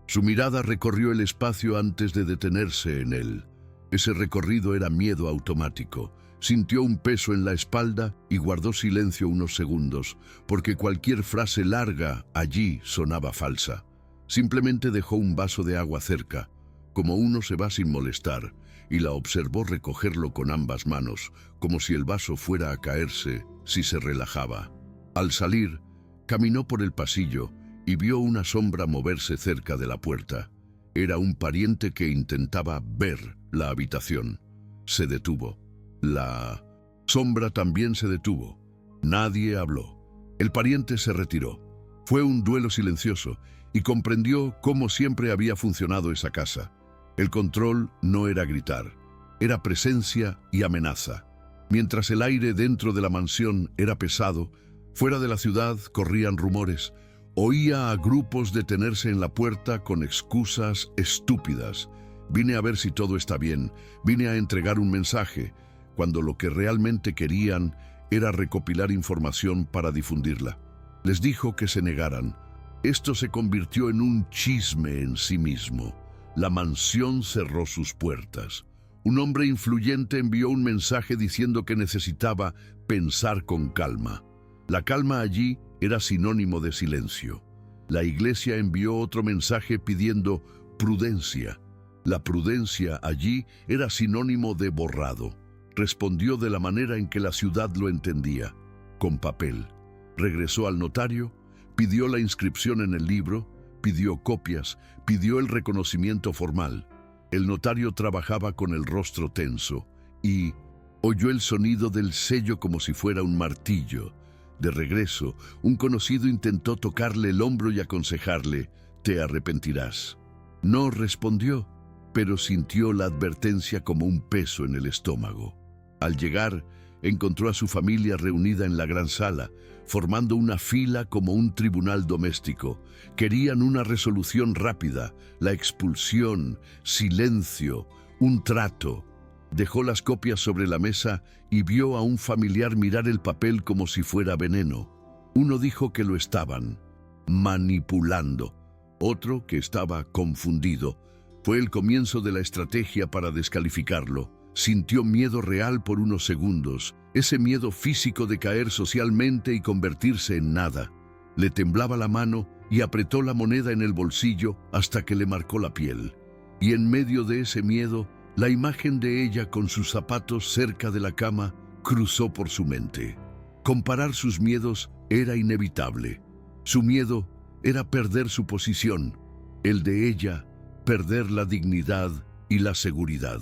Su mirada recorrió el espacio antes de detenerse en él. Ese recorrido era miedo automático. Sintió un peso en la espalda y guardó silencio unos segundos, porque cualquier frase larga allí sonaba falsa. Simplemente dejó un vaso de agua cerca, como uno se va sin molestar, y la observó recogerlo con ambas manos, como si el vaso fuera a caerse si se relajaba. Al salir, caminó por el pasillo y vio una sombra moverse cerca de la puerta. Era un pariente que intentaba ver la habitación. Se detuvo. La sombra también se detuvo. Nadie habló. El pariente se retiró. Fue un duelo silencioso y comprendió cómo siempre había funcionado esa casa. El control no era gritar, era presencia y amenaza. Mientras el aire dentro de la mansión era pesado, fuera de la ciudad corrían rumores. Oía a grupos detenerse en la puerta con excusas estúpidas. Vine a ver si todo está bien, vine a entregar un mensaje, cuando lo que realmente querían era recopilar información para difundirla. Les dijo que se negaran. Esto se convirtió en un chisme en sí mismo. La mansión cerró sus puertas. Un hombre influyente envió un mensaje diciendo que necesitaba pensar con calma. La calma allí era sinónimo de silencio. La iglesia envió otro mensaje pidiendo prudencia. La prudencia allí era sinónimo de borrado. Respondió de la manera en que la ciudad lo entendía, con papel. Regresó al notario, pidió la inscripción en el libro, pidió copias, pidió el reconocimiento formal. El notario trabajaba con el rostro tenso y oyó el sonido del sello como si fuera un martillo. De regreso, un conocido intentó tocarle el hombro y aconsejarle: «Te arrepentirás». No respondió, pero sintió la advertencia como un peso en el estómago. Al llegar, Encontró a su familia reunida en la gran sala, formando una fila como un tribunal doméstico. Querían una resolución rápida, la expulsión, silencio, un trato. Dejó las copias sobre la mesa y vio a un familiar mirar el papel como si fuera veneno. Uno dijo que lo estaban manipulando, otro que estaba confundido. Fue el comienzo de la estrategia para descalificarlo. Sintió miedo real por unos segundos, ese miedo físico de caer socialmente y convertirse en nada. Le temblaba la mano y apretó la moneda en el bolsillo hasta que le marcó la piel. Y en medio de ese miedo, la imagen de ella con sus zapatos cerca de la cama cruzó por su mente. Comparar sus miedos era inevitable. Su miedo era perder su posición, el de ella, perder la dignidad y la seguridad.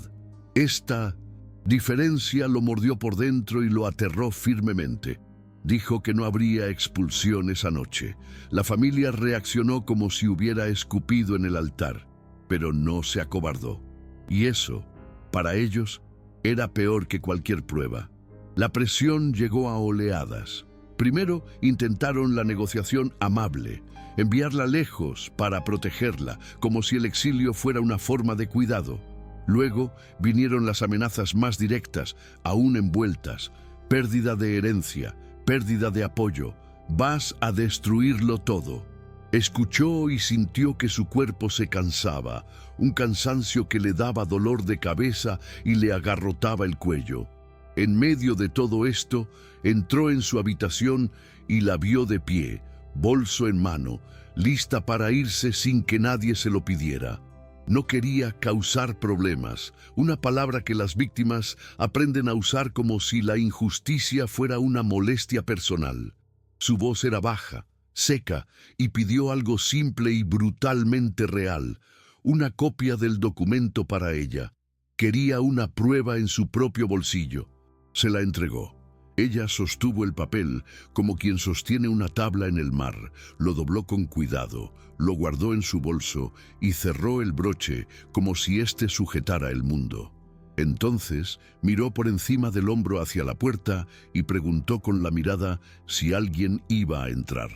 Esta diferencia lo mordió por dentro y lo aterró firmemente. Dijo que no habría expulsión esa noche. La familia reaccionó como si hubiera escupido en el altar, pero no se acobardó. Y eso, para ellos, era peor que cualquier prueba. La presión llegó a oleadas. Primero intentaron la negociación amable, enviarla lejos para protegerla, como si el exilio fuera una forma de cuidado. Luego vinieron las amenazas más directas, aún envueltas: pérdida de herencia, pérdida de apoyo, vas a destruirlo todo. Escuchó y sintió que su cuerpo se cansaba, un cansancio que le daba dolor de cabeza y le agarrotaba el cuello. En medio de todo esto, entró en su habitación y la vio de pie, bolso en mano, lista para irse sin que nadie se lo pidiera. No quería causar problemas, una palabra que las víctimas aprenden a usar como si la injusticia fuera una molestia personal. Su voz era baja, seca, y pidió algo simple y brutalmente real: una copia del documento para ella. Quería una prueba en su propio bolsillo. Se la entregó. Ella sostuvo el papel como quien sostiene una tabla en el mar, lo dobló con cuidado, lo guardó en su bolso y cerró el broche como si éste sujetara el mundo. Entonces miró por encima del hombro hacia la puerta y preguntó con la mirada si alguien iba a entrar.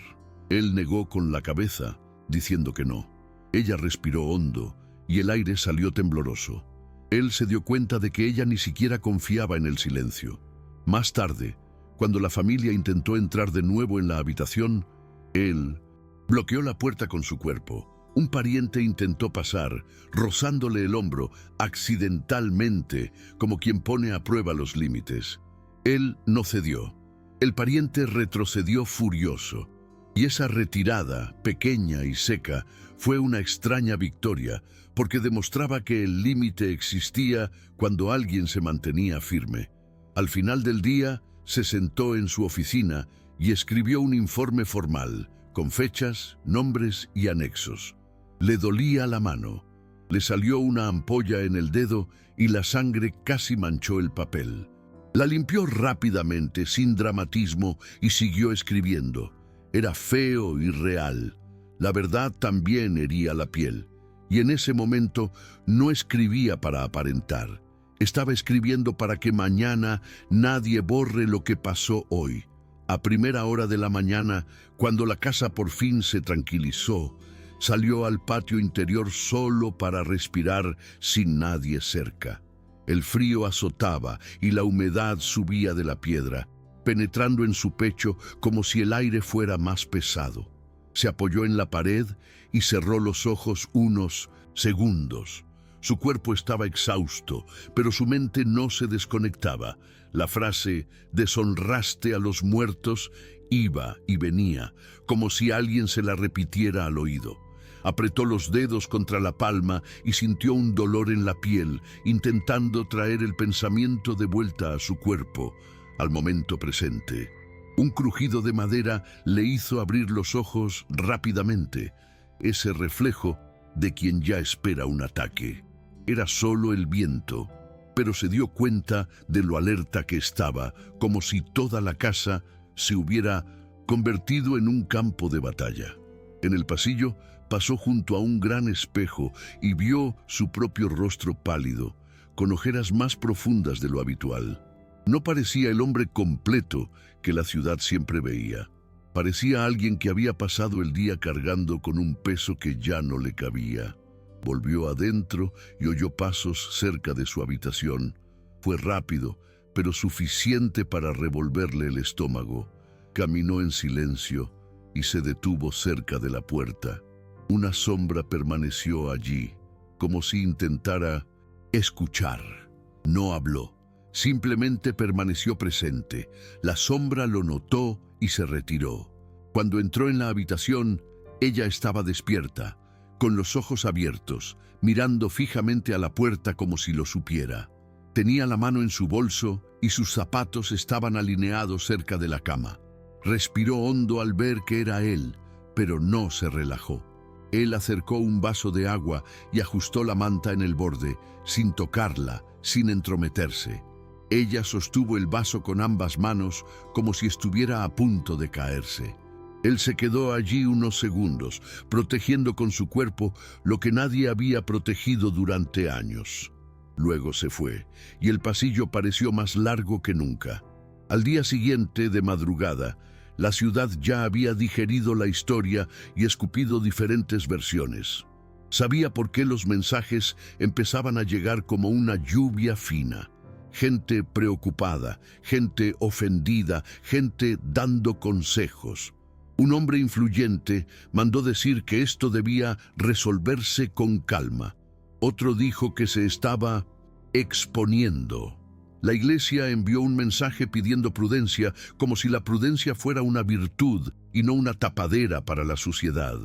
Él negó con la cabeza, diciendo que no. Ella respiró hondo y el aire salió tembloroso. Él se dio cuenta de que ella ni siquiera confiaba en el silencio. Más tarde, cuando la familia intentó entrar de nuevo en la habitación, él bloqueó la puerta con su cuerpo. Un pariente intentó pasar, rozándole el hombro accidentalmente, como quien pone a prueba los límites. Él no cedió. El pariente retrocedió furioso. Y esa retirada, pequeña y seca, fue una extraña victoria, porque demostraba que el límite existía cuando alguien se mantenía firme. Al final del día, se sentó en su oficina y escribió un informe formal, con fechas, nombres y anexos. Le dolía la mano. Le salió una ampolla en el dedo y la sangre casi manchó el papel. La limpió rápidamente, sin dramatismo, y siguió escribiendo. Era feo y real. La verdad también hería la piel. Y en ese momento no escribía para aparentar. Estaba escribiendo para que mañana nadie borre lo que pasó hoy. A primera hora de la mañana, cuando la casa por fin se tranquilizó, salió al patio interior solo para respirar sin nadie cerca. El frío azotaba y la humedad subía de la piedra, penetrando en su pecho como si el aire fuera más pesado. Se apoyó en la pared y cerró los ojos unos segundos. Su cuerpo estaba exhausto, pero su mente no se desconectaba. La frase «deshonraste a los muertos» iba y venía, como si alguien se la repitiera al oído. Apretó los dedos contra la palma y sintió un dolor en la piel, intentando traer el pensamiento de vuelta a su cuerpo, al momento presente. Un crujido de madera le hizo abrir los ojos rápidamente, ese reflejo de quien ya espera un ataque. Era solo el viento, pero se dio cuenta de lo alerta que estaba, como si toda la casa se hubiera convertido en un campo de batalla. En el pasillo pasó junto a un gran espejo y vio su propio rostro pálido, con ojeras más profundas de lo habitual. No parecía el hombre completo que la ciudad siempre veía. Parecía alguien que había pasado el día cargando con un peso que ya no le cabía. Volvió adentro y oyó pasos cerca de su habitación. Fue rápido, pero suficiente para revolverle el estómago. Caminó en silencio y se detuvo cerca de la puerta. Una sombra permaneció allí, como si intentara escuchar. No habló, simplemente permaneció presente. La sombra lo notó y se retiró. Cuando entró en la habitación, ella estaba despierta, con los ojos abiertos, mirando fijamente a la puerta como si lo supiera. Tenía la mano en su bolso y sus zapatos estaban alineados cerca de la cama. Respiró hondo al ver que era él, pero no se relajó. Él acercó un vaso de agua y ajustó la manta en el borde, sin tocarla, sin entrometerse. Ella sostuvo el vaso con ambas manos como si estuviera a punto de caerse. Él se quedó allí unos segundos, protegiendo con su cuerpo lo que nadie había protegido durante años. Luego se fue, y el pasillo pareció más largo que nunca. Al día siguiente, de madrugada, la ciudad ya había digerido la historia y escupido diferentes versiones. Sabía por qué los mensajes empezaban a llegar como una lluvia fina. Gente preocupada, gente ofendida, gente dando consejos. Un hombre influyente mandó decir que esto debía resolverse con calma. Otro dijo que se estaba exponiendo. La iglesia envió un mensaje pidiendo prudencia, como si la prudencia fuera una virtud y no una tapadera para la suciedad.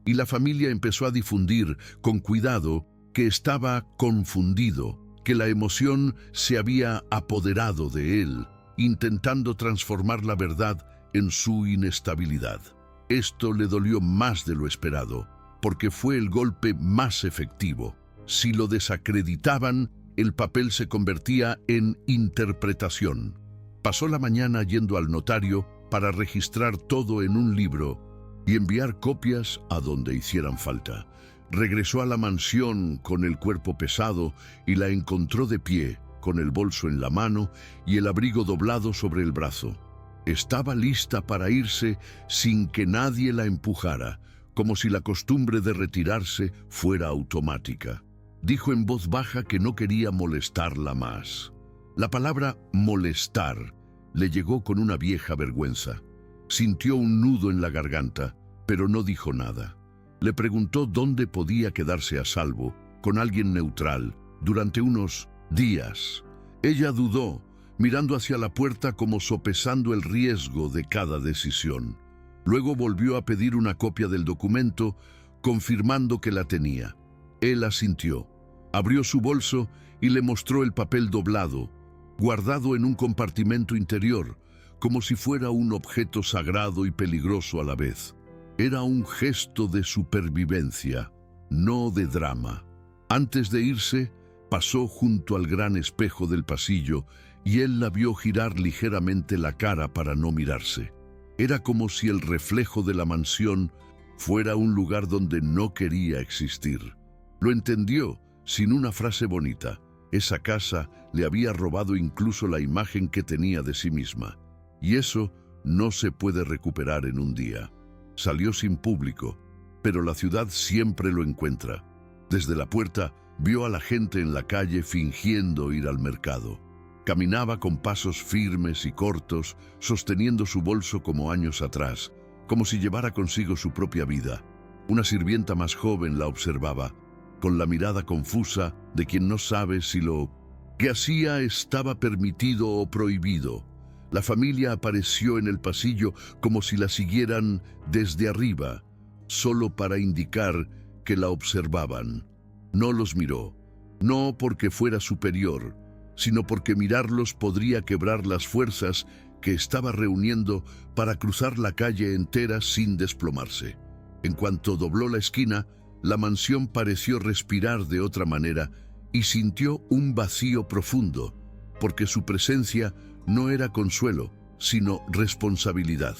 Y la familia empezó a difundir, con cuidado, que estaba confundido, que la emoción se había apoderado de él, intentando transformar la verdad en su inestabilidad. Esto le dolió más de lo esperado, porque fue el golpe más efectivo. Si lo desacreditaban, el papel se convertía en interpretación. Pasó la mañana yendo al notario para registrar todo en un libro y enviar copias a donde hicieran falta. Regresó a la mansión con el cuerpo pesado y la encontró de pie, con el bolso en la mano y el abrigo doblado sobre el brazo. Estaba lista para irse sin que nadie la empujara, como si la costumbre de retirarse fuera automática. Dijo en voz baja que no quería molestarla más. La palabra molestar le llegó con una vieja vergüenza. Sintió un nudo en la garganta, pero no dijo nada. Le preguntó dónde podía quedarse a salvo, con alguien neutral, durante unos días. Ella dudó, mirando hacia la puerta como sopesando el riesgo de cada decisión. Luego volvió a pedir una copia del documento, confirmando que la tenía. Él asintió. Abrió su bolso y le mostró el papel doblado, guardado en un compartimento interior, como si fuera un objeto sagrado y peligroso a la vez. Era un gesto de supervivencia, no de drama. Antes de irse, pasó junto al gran espejo del pasillo y él la vio girar ligeramente la cara para no mirarse. Era como si el reflejo de la mansión fuera un lugar donde no quería existir. Lo entendió sin una frase bonita. Esa casa le había robado incluso la imagen que tenía de sí misma. Y eso no se puede recuperar en un día. Salió sin público, pero la ciudad siempre lo encuentra. Desde la puerta vio a la gente en la calle fingiendo ir al mercado. Caminaba con pasos firmes y cortos, sosteniendo su bolso como años atrás, como si llevara consigo su propia vida. Una sirvienta más joven la observaba, con la mirada confusa de quien no sabe si lo que hacía estaba permitido o prohibido. La familia apareció en el pasillo como si la siguieran desde arriba, solo para indicar que la observaban. No los miró, no porque fuera superior, sino porque mirarlos podría quebrar las fuerzas que estaba reuniendo para cruzar la calle entera sin desplomarse. En cuanto dobló la esquina, la mansión pareció respirar de otra manera y sintió un vacío profundo, porque su presencia no era consuelo, sino responsabilidad.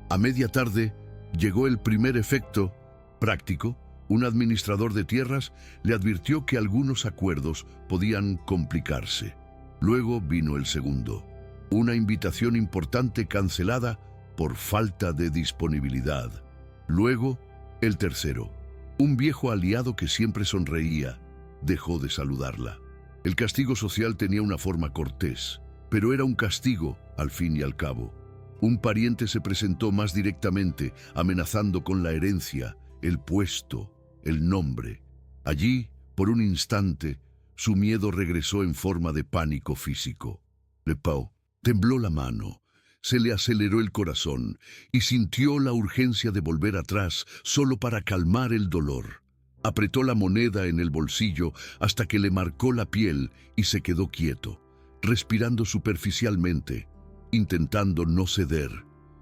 A media tarde llegó el primer efecto práctico. Un administrador de tierras le advirtió que algunos acuerdos podían complicarse. Luego vino el segundo. Una invitación importante cancelada por falta de disponibilidad. Luego, el tercero. Un viejo aliado que siempre sonreía dejó de saludarla. El castigo social tenía una forma cortés, pero era un castigo al fin y al cabo. Un pariente se presentó más directamente, amenazando con la herencia, el puesto, el nombre. Allí, por un instante, su miedo regresó en forma de pánico físico. Le Pau tembló la mano, se le aceleró el corazón y sintió la urgencia de volver atrás solo para calmar el dolor. Apretó la moneda en el bolsillo hasta que le marcó la piel y se quedó quieto, respirando superficialmente, intentando no ceder.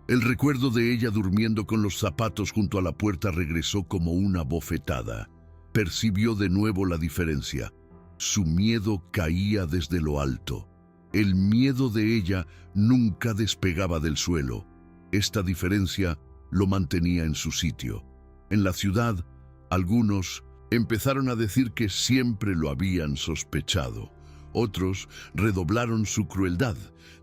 El recuerdo de ella durmiendo con los zapatos junto a la puerta regresó como una bofetada. Percibió de nuevo la diferencia. Su miedo caía desde lo alto. El miedo de ella nunca despegaba del suelo. Esta diferencia lo mantenía en su sitio. En la ciudad, algunos empezaron a decir que siempre lo habían sospechado. Otros redoblaron su crueldad,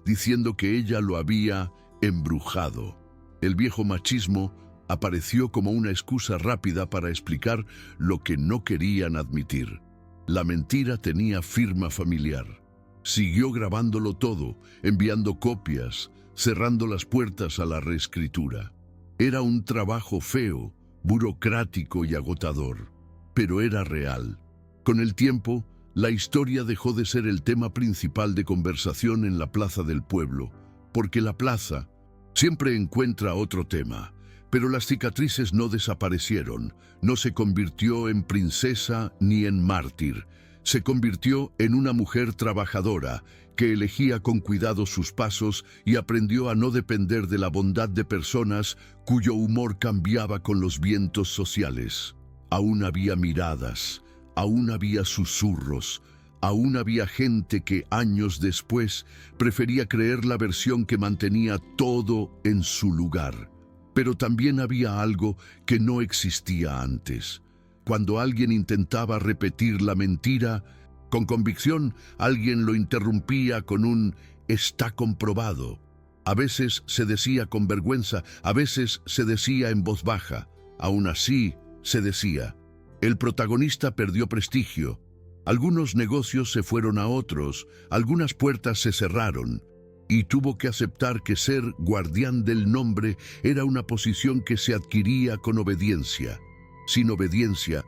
diciendo que ella lo había embrujado. El viejo machismo apareció como una excusa rápida para explicar lo que no querían admitir. La mentira tenía firma familiar. Siguió grabándolo todo, enviando copias, cerrando las puertas a la reescritura. Era un trabajo feo, burocrático y agotador, pero era real. Con el tiempo, la historia dejó de ser el tema principal de conversación en la plaza del pueblo, porque la plaza siempre encuentra otro tema. Pero las cicatrices no desaparecieron, no se convirtió en princesa ni en mártir. Se convirtió en una mujer trabajadora que elegía con cuidado sus pasos y aprendió a no depender de la bondad de personas cuyo humor cambiaba con los vientos sociales. Aún había miradas, aún había susurros, aún había gente que años después prefería creer la versión que mantenía todo en su lugar. Pero también había algo que no existía antes. Cuando alguien intentaba repetir la mentira, con convicción, alguien lo interrumpía con un «está comprobado». A veces se decía con vergüenza, a veces se decía en voz baja. Aún así, se decía. El protagonista perdió prestigio. Algunos negocios se fueron a otros, algunas puertas se cerraron, y tuvo que aceptar que ser guardián del nombre era una posición que se adquiría con obediencia. Sin obediencia,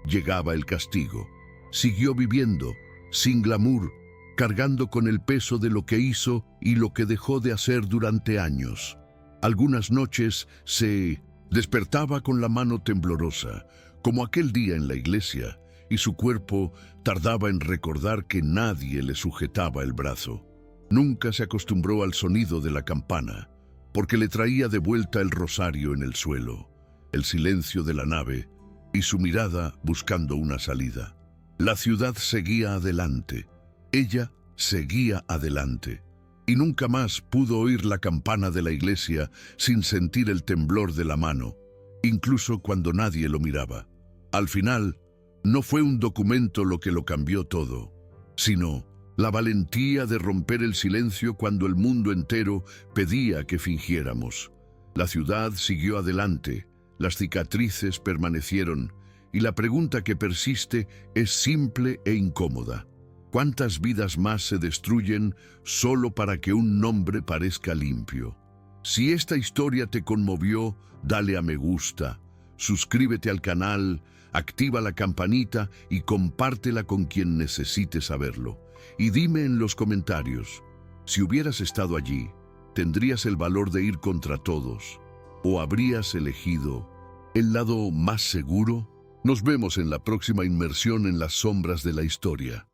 llegaba el castigo. Siguió viviendo, sin glamour, cargando con el peso de lo que hizo y lo que dejó de hacer durante años. Algunas noches se despertaba con la mano temblorosa, como aquel día en la iglesia, y su cuerpo tardaba en recordar que nadie le sujetaba el brazo. Nunca se acostumbró al sonido de la campana, porque le traía de vuelta el rosario en el suelo, el silencio de la nave y su mirada buscando una salida. La ciudad seguía adelante, ella seguía adelante, y nunca más pudo oír la campana de la iglesia sin sentir el temblor de la mano, incluso cuando nadie lo miraba. Al final, no fue un documento lo que lo cambió todo, sino la valentía de romper el silencio cuando el mundo entero pedía que fingiéramos. La ciudad siguió adelante, las cicatrices permanecieron, y la pregunta que persiste es simple e incómoda. ¿Cuántas vidas más se destruyen solo para que un nombre parezca limpio? Si esta historia te conmovió, dale a me gusta, suscríbete al canal, activa la campanita y compártela con quien necesite saberlo. Y dime en los comentarios, si hubieras estado allí, ¿tendrías el valor de ir contra todos? ¿O habrías elegido el lado más seguro? Nos vemos en la próxima inmersión en las sombras de la historia.